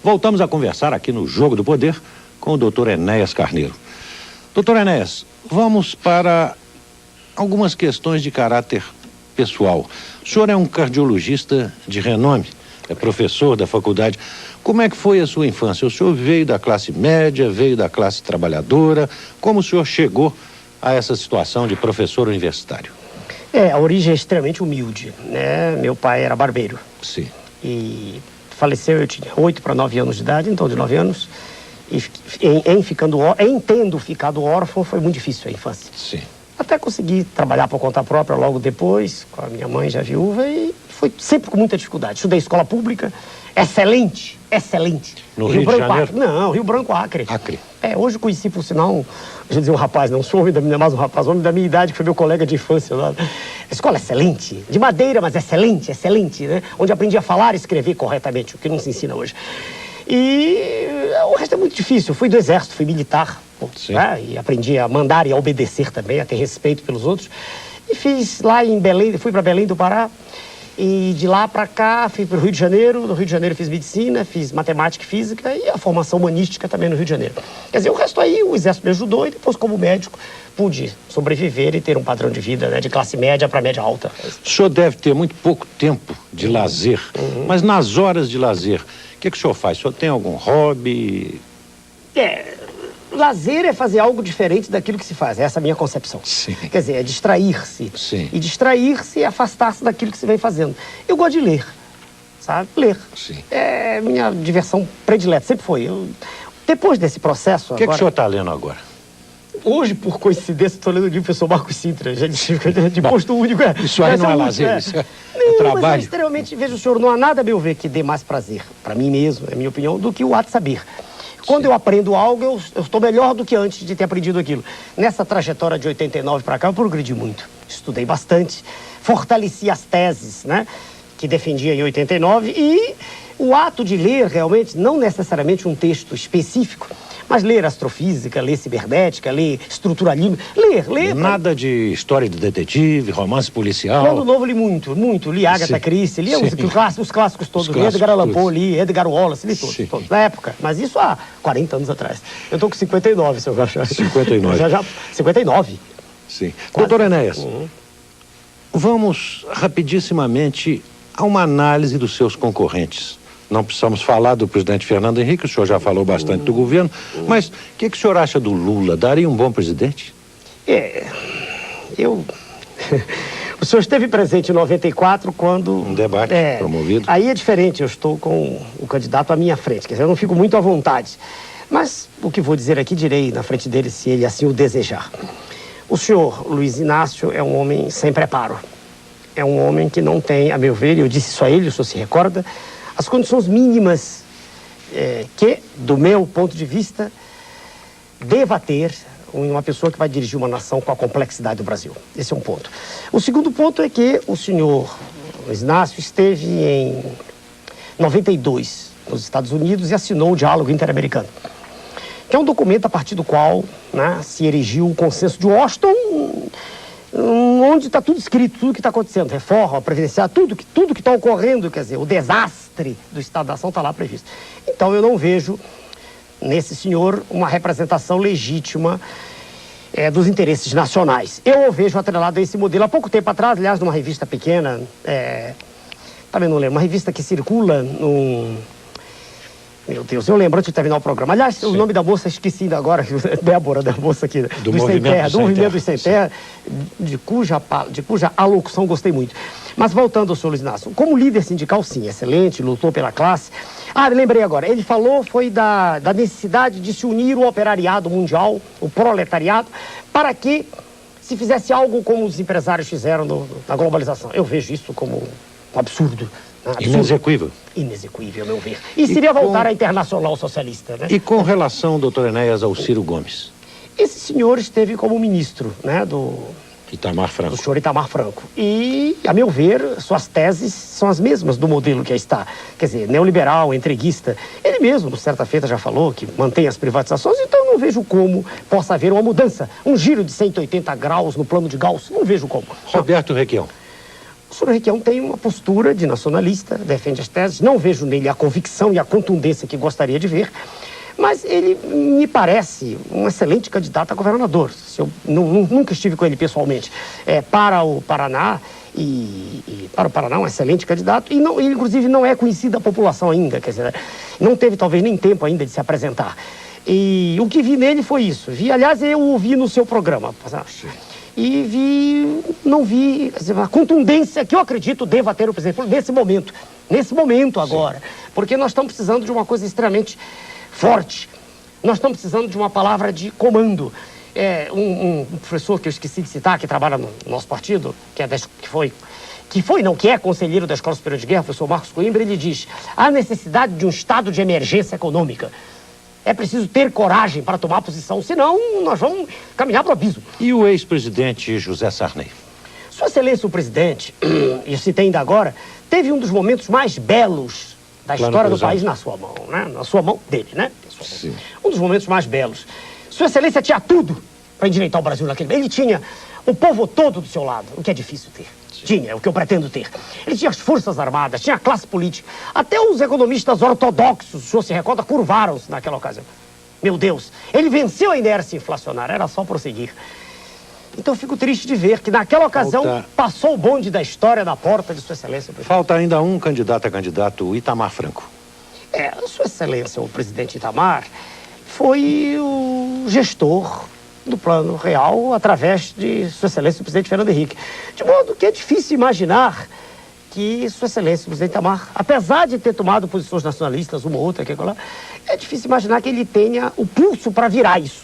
voltamos a conversar aqui no Jogo do Poder com o Dr. Enéas Carneiro. Dr. Enéas, vamos para algumas questões de caráter pessoal. O senhor é um cardiologista de renome, é professor da faculdade. Como é que foi a sua infância? O senhor veio da classe média, veio da classe trabalhadora. Como o senhor chegou a essa situação de professor universitário? A origem é extremamente humilde, né? Meu pai era barbeiro. Sim. E faleceu, eu tinha 8 para 9 anos de idade, então de 9 anos. E em tendo ficado órfão, foi muito difícil a infância. Sim. Até consegui trabalhar por conta própria logo depois, com a minha mãe já viúva, e foi sempre com muita dificuldade. Estudei escola pública, excelente. No Rio de Janeiro? Não, Rio Branco, Acre. Acre. Hoje conheci, por sinal, deixa eu dizer um rapaz, não sou homem da minha, mas um rapaz, homem da minha idade, que foi meu colega de infância lá. Escola excelente, de madeira, mas excelente, né? Onde aprendi a falar e escrever corretamente, o que não se ensina hoje. E o resto é muito difícil. Eu fui do exército, fui militar, né? E aprendi a mandar e a obedecer também, a ter respeito pelos outros. E fiz lá em Belém, fui para Belém do Pará. E de lá para cá, fui para o Rio de Janeiro. No Rio de Janeiro fiz medicina, fiz matemática e física e a formação humanística também no Rio de Janeiro. Quer dizer, o resto aí, o exército me ajudou e depois, como médico, pude sobreviver e ter um padrão de vida, né, de classe média para média alta. O senhor deve ter muito pouco tempo de lazer, mas nas horas de lazer, o que o senhor faz? O senhor tem algum hobby? Lazer é fazer algo diferente daquilo que se faz. Essa é a minha concepção. Sim. Quer dizer, é distrair-se. Sim. E distrair-se é afastar-se daquilo que se vem fazendo. Eu gosto de ler, sabe? Ler. Sim. É minha diversão predileta, sempre foi. Depois desse processo O que o senhor está lendo agora? Hoje, por coincidência, estou lendo o livro do professor Marcos Sintra, já de posto único. Isso aí não é lazer, isso é trabalho. Mas extremamente, veja o senhor, não há nada, a meu ver, que dê mais prazer, para mim mesmo, é minha opinião, do que o ato de saber. Quando eu aprendo algo, eu estou melhor do que antes de ter aprendido aquilo. Nessa trajetória de 89 para cá, eu progredi muito. Estudei bastante, fortaleci as teses, né, que defendia em 89 e o ato de ler, realmente, não necessariamente um texto específico, mas ler astrofísica, ler cibernética, ler estruturalismo, ler... Nada de história de detetive, romance policial. Quando novo li muito. Li Agatha Christie, li os clássicos todos, li Edgar Allan Poe, li Edgar Wallace, li todos, na época. Mas isso há 40 anos atrás. Eu estou com 59, se eu achar. 59. 59. Sim. Doutor Enéas, vamos rapidissimamente a uma análise dos seus concorrentes. Não precisamos falar do presidente Fernando Henrique, o senhor já falou bastante do governo, mas o que o senhor acha do Lula? Daria um bom presidente? O senhor esteve presente em 94 quando... Um debate promovido. Aí é diferente, eu estou com o candidato à minha frente, quer dizer, eu não fico muito à vontade. Mas o que vou dizer aqui, direi na frente dele, se ele assim o desejar. O senhor Luiz Inácio é um homem sem preparo. É um homem que não tem, a meu ver, eu disse isso a ele, o senhor se recorda, as condições mínimas que, do meu ponto de vista, deva ter uma pessoa que vai dirigir uma nação com a complexidade do Brasil. Esse é um ponto. O segundo ponto é que o senhor Luiz Inácio esteve em 92 nos Estados Unidos e assinou o Diálogo Interamericano, que é um documento a partir do qual, né, se erigiu o consenso de Washington, onde está tudo escrito, tudo que está acontecendo, reforma, previdenciária, tudo que está ocorrendo, quer dizer, o desastre do Estado da Nação está lá previsto. Então eu não vejo nesse senhor uma representação legítima dos interesses nacionais. Eu o vejo atrelado a esse modelo. Há pouco tempo atrás, aliás, numa revista pequena, também não lembro, uma revista que circula num... Meu Deus, eu lembro antes de terminar o programa. Aliás, o nome da moça, esqueci ainda agora, Débora, da moça aqui, do Movimento dos Sem Terra, de cuja alocução gostei muito. Mas voltando ao senhor Luiz Inácio, como líder sindical, sim, excelente, lutou pela classe. Lembrei agora, ele falou, foi da necessidade de se unir o operariado mundial, o proletariado, para que se fizesse algo como os empresários fizeram na globalização. Eu vejo isso como um absurdo. Inexequível. Inexequível, a meu ver. E seria voltar à Internacional Socialista, né? E com relação, doutor Enéas, ao Ciro Gomes? Esse senhor esteve como ministro, né, do senhor Itamar Franco. E, a meu ver, suas teses são as mesmas do modelo que aí está. Quer dizer, neoliberal, entreguista. Ele mesmo, no certa feita, já falou que mantém as privatizações, então eu não vejo como possa haver uma mudança, um giro de 180 graus no plano de Gauss. Não vejo como. Roberto Requião. O senhor Requião tem uma postura de nacionalista, defende as teses, não vejo nele a convicção e a contundência que gostaria de ver, mas ele me parece um excelente candidato a governador. Eu nunca estive com ele pessoalmente. Para o Paraná, para o Paraná, um excelente candidato, e ele, inclusive, não é conhecido da população ainda, quer dizer, não teve talvez nem tempo ainda de se apresentar. E o que vi nele foi isso. Aliás, eu ouvi no seu programa. E não vi a contundência que eu acredito deva ter o presidente nesse momento agora. Sim. Porque nós estamos precisando de uma coisa extremamente forte. Nós estamos precisando de uma palavra de comando. Um professor que eu esqueci de citar, que trabalha no nosso partido, que é conselheiro da Escola Superior de Guerra, o professor Marcos Coimbra, ele diz: há necessidade de um estado de emergência econômica. É preciso ter coragem para tomar posição, senão nós vamos caminhar para o abismo. E o ex-presidente José Sarney? Sua Excelência, o presidente, e citei ainda agora, teve um dos momentos mais belos da história do país na sua mão, né? Na sua mão dele, né? Sim. Um dos momentos mais belos. Sua Excelência tinha tudo para endireitar o Brasil naquele momento. Ele tinha o povo todo do seu lado, o que é difícil ter. Tinha, é o que eu pretendo ter. Ele tinha as forças armadas, tinha a classe política. Até os economistas ortodoxos, o senhor se recorda, curvaram-se naquela ocasião. Meu Deus, ele venceu a inércia inflacionária, era só prosseguir. Então eu fico triste de ver que naquela ocasião passou o bonde da história na porta de Sua Excelência. Falta ainda um candidato a candidato, o Itamar Franco. Sua Excelência, o presidente Itamar, foi o gestor do Plano Real através de Sua Excelência, o presidente Fernando Henrique. De modo que é difícil imaginar que Sua Excelência, o presidente Itamar, apesar de ter tomado posições nacionalistas, uma ou outra, é difícil imaginar que ele tenha o pulso para virar isso.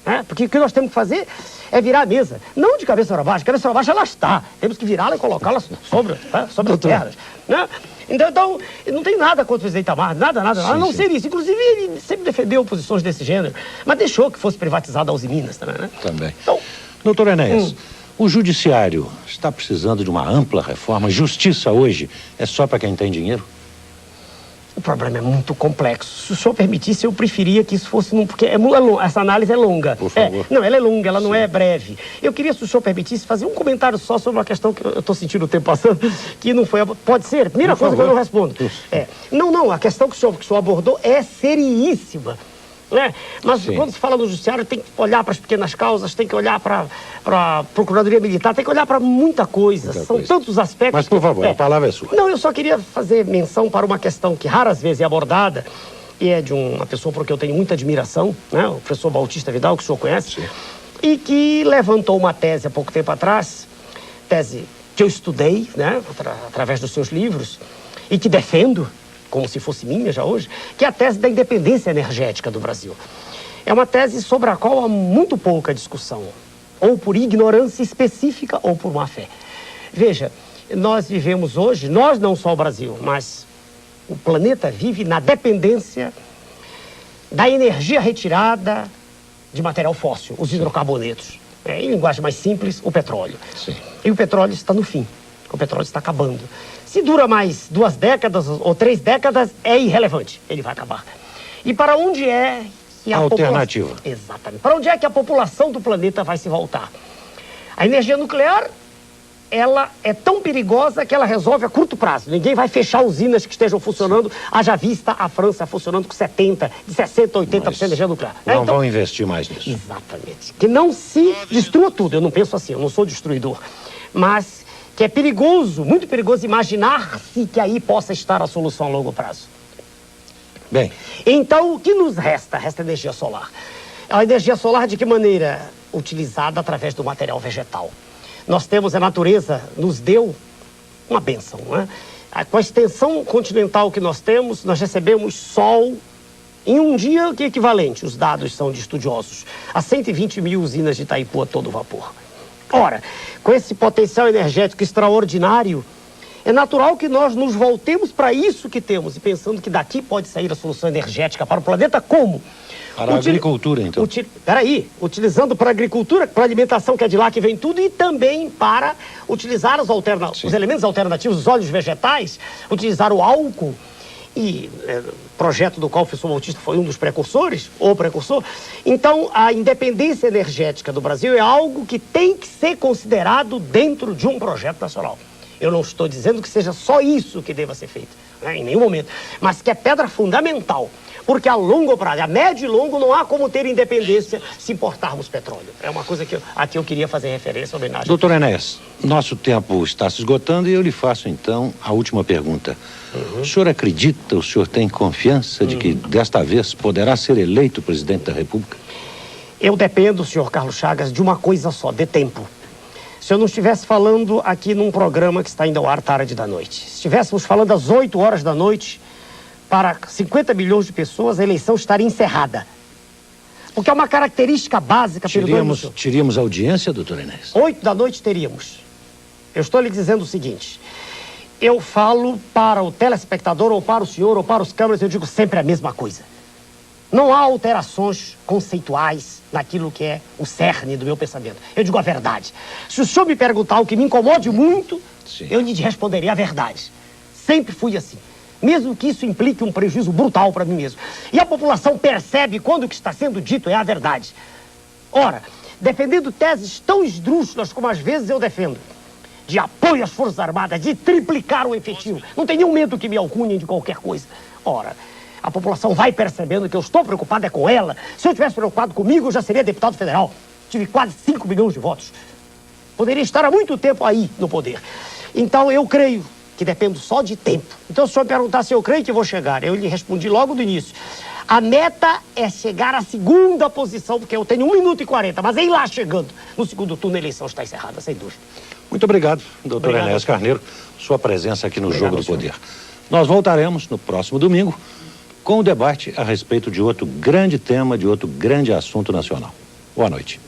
Né? Porque o que nós temos que fazer é virar a mesa. Não de cabeça para baixo. Cabeça para baixo ela está. Temos que virá-la e colocá-la sobre as pernas. Né? Então, não tem nada contra o presidente Itamar, nada, a não ser isso. Inclusive, ele sempre defendeu posições desse gênero, mas deixou que fosse privatizada a Usiminas também, né? Também. Então, doutor Enéas, o judiciário está precisando de uma ampla reforma. Justiça hoje é só para quem tem dinheiro? O problema é muito complexo. Se o senhor permitisse, eu preferia que isso fosse... Porque essa análise é longa. Por favor. Não, ela é longa, ela não é breve. Eu queria, se o senhor permitisse, fazer um comentário só sobre uma questão que eu estou sentindo o tempo passando, que não foi... Pode ser? Primeira coisa que eu não respondo. Não, a questão que o senhor abordou é seriíssima. Né? Mas quando se fala no judiciário, tem que olhar para as pequenas causas, tem que olhar para a Procuradoria Militar, tem que olhar para muita coisa. São tantos aspectos. Mas, por favor, a palavra é sua. Não, eu só queria fazer menção para uma questão que raras vezes é abordada, e é de uma pessoa por quem eu tenho muita admiração, né? O professor Bautista Vidal, que o senhor conhece, e que levantou uma tese há pouco tempo atrás, tese que eu estudei, né? Através dos seus livros, e que defendo, como se fosse minha já hoje, que é a tese da independência energética do Brasil. É uma tese sobre a qual há muito pouca discussão, ou por ignorância específica ou por má fé. Veja, nós vivemos hoje, nós não só o Brasil, mas o planeta vive na dependência da energia retirada de material fóssil, os hidrocarbonetos. Em linguagem mais simples, o petróleo. Sim. E o petróleo está no fim, o petróleo está acabando. Se dura mais 2 décadas ou 3 décadas, é irrelevante. Ele vai acabar. E para onde é que a alternativa? Exatamente. Para onde é que a população do planeta vai se voltar? A energia nuclear, ela é tão perigosa que ela resolve a curto prazo. Ninguém vai fechar usinas que estejam funcionando. Haja vista a França funcionando com 70%, de 60%, 80% de energia nuclear. Não vão investir mais nisso. Exatamente. Que não se destrua tudo. Eu não penso assim, eu não sou destruidor. Mas que é perigoso, muito perigoso imaginar-se que aí possa estar a solução a longo prazo. Bem. Então, o que nos resta? Resta energia solar. A energia solar de que maneira? Utilizada através do material vegetal. Nós temos, a natureza nos deu uma bênção, né? Com a extensão continental que nós temos, nós recebemos sol em um dia que é equivalente, os dados são de estudiosos, a 120 mil usinas de Itaipu a todo vapor. Ora, com esse potencial energético extraordinário, é natural que nós nos voltemos para isso que temos, e pensando que daqui pode sair a solução energética para o planeta como? Para a agricultura, então. Utilizando para a agricultura, para a alimentação, que é de lá que vem tudo, e também para utilizar os elementos alternativos, os óleos vegetais, utilizar o álcool, e projeto do qual o professor Bautista foi um dos precursores, ou precursor. Então, a independência energética do Brasil é algo que tem que ser considerado dentro de um projeto nacional. Eu não estou dizendo que seja só isso que deva ser feito, né, em nenhum momento, mas que é pedra fundamental. Porque a longo prazo, a médio e longo, não há como ter independência se importarmos petróleo. É uma coisa que aqui eu queria fazer referência, homenagem. Doutor Enéas, nosso tempo está se esgotando e eu lhe faço, então, a última pergunta. O senhor acredita, o senhor tem confiança de que, desta vez, poderá ser eleito presidente da República? Eu dependo, senhor Carlos Chagas, de uma coisa só, de tempo. Se eu não estivesse falando aqui num programa que está indo ao ar tarde da noite, se estivéssemos falando às 8 horas da noite, para 50 milhões de pessoas, a eleição estaria encerrada. Porque é uma característica básica... Teríamos audiência, doutor Enéas? 8 da noite teríamos. Eu estou lhe dizendo o seguinte. Eu falo para o telespectador, ou para o senhor, ou para os câmeras, eu digo sempre a mesma coisa. Não há alterações conceituais naquilo que é o cerne do meu pensamento. Eu digo a verdade. Se o senhor me perguntar o que me incomode muito, sim, eu lhe responderei a verdade. Sempre fui assim. Mesmo que isso implique um prejuízo brutal para mim mesmo. E a população percebe quando o que está sendo dito é a verdade. Ora, defendendo teses tão esdrúxulas como às vezes eu defendo, de apoio às Forças Armadas, de triplicar o efetivo, não tem nenhum medo que me alcunhem de qualquer coisa. Ora, a população vai percebendo que eu estou preocupado é com ela. Se eu tivesse preocupado comigo, eu já seria deputado federal. Tive quase 5 milhões de votos. Poderia estar há muito tempo aí no poder. Então eu creio que dependo só de tempo. Então, se o senhor perguntar se eu creio que vou chegar, eu lhe respondi logo do início. A meta é chegar à segunda posição, porque eu tenho 1 minuto e 40, mas em lá chegando, no segundo turno, a eleição está encerrada, sem dúvida. Muito obrigado, doutor Enéas Carneiro, sua presença aqui no Jogo do Poder. Nós voltaremos no próximo domingo com o debate a respeito de outro grande tema, de outro grande assunto nacional. Boa noite.